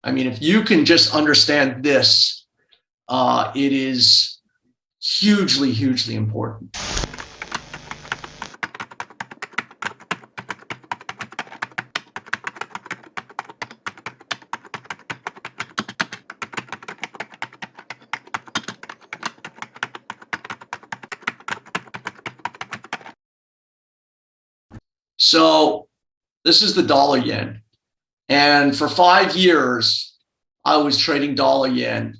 I mean, if you can just understand this, it is hugely, hugely important. So this is the dollar yen. And for 5 years, I was trading dollar yen,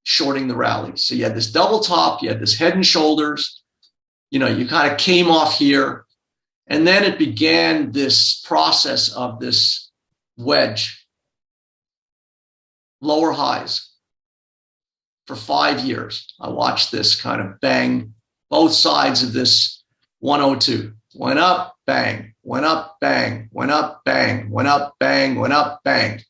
shorting the rally. So you had this double top, you had this head and shoulders, you know, you kind of came off here. And then it began this process of this wedge, lower highs for 5 years. I watched this kind of bang both sides of this 102. Went up, bang, went up, bang, went up, bang, went up, bang, went up, bang.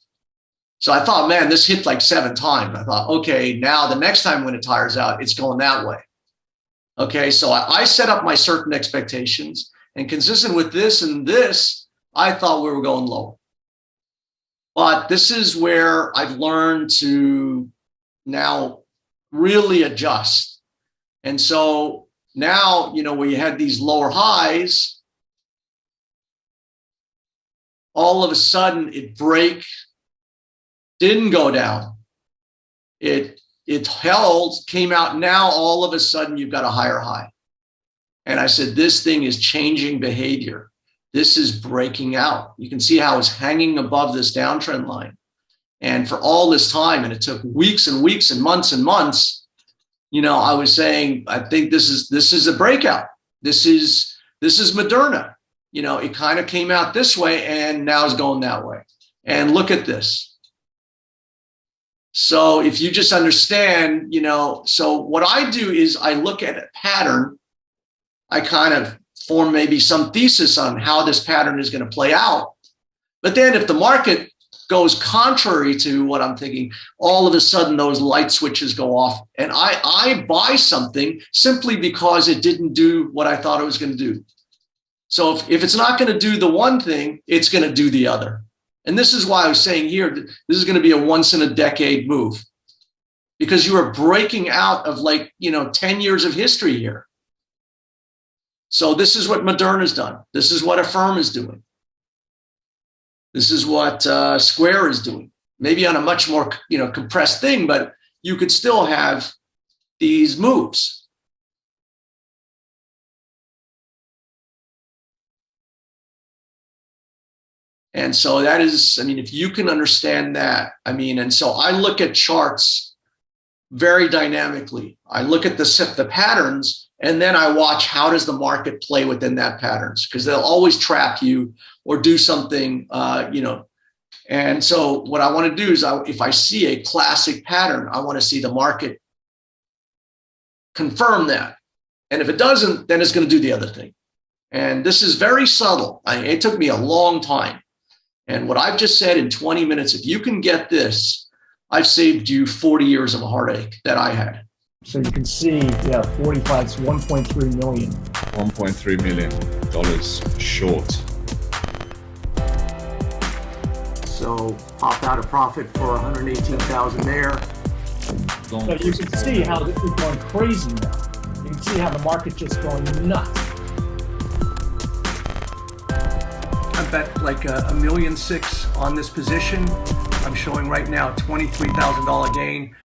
So I thought, man, this hit like 7 times. I thought, okay, now the next time when it tires out, it's going that way. Okay, so I set up my certain expectations, and consistent with this and this, I thought we were going lower. But this is where I've learned to now really adjust. And so now, you know, where you had these lower highs, all of a sudden it didn't go down. It held, came out. Now all of a sudden you've got a higher high. And I said, this thing is changing behavior. This is breaking out. You can see how it's hanging above this downtrend line. And for all this time, and it took weeks and weeks and months, you know, I was saying, I think this is a breakout. This is Moderna. You know, it kind of came out this way and now it's going that way. And look at this. So if you just understand, you know, so what I do is I look at a pattern. I kind of form maybe some thesis on how this pattern is going to play out. But then if the market goes contrary to what I'm thinking, all of a sudden those light switches go off and I buy something simply because it didn't do what I thought it was going to do. So if it's not going to do the one thing, it's going to do the other. And this is why I was saying here, this is going to be a once in a decade move, because you are breaking out of, like, you know, 10 years of history here. So this is what Moderna's done. This is what Affirm is doing. This is what Square is doing. Maybe on a much more, you know, compressed thing, but you could still have these moves. And so that is, I mean, if you can understand that, I mean, and so I look at charts very dynamically. I look at the patterns, and then I watch how does the market play within that patterns, because they'll always trap you or do something, you know. And so what I want to do is, if I see a classic pattern, I want to see the market confirm that. And if it doesn't, then it's going to do the other thing. And this is very subtle. It took me a long time. And what I've just said in 20 minutes, if you can get this, I've saved you 40 years of a heartache that I had. So you can see, yeah, 45, it's 1.3 million. $1.3 million short. So popped out a profit for 118,000 there. So you can see how this is going crazy now. You can see how the market just going nuts. I bet like $1.6 million on this position. I'm showing right now $23,000 gain.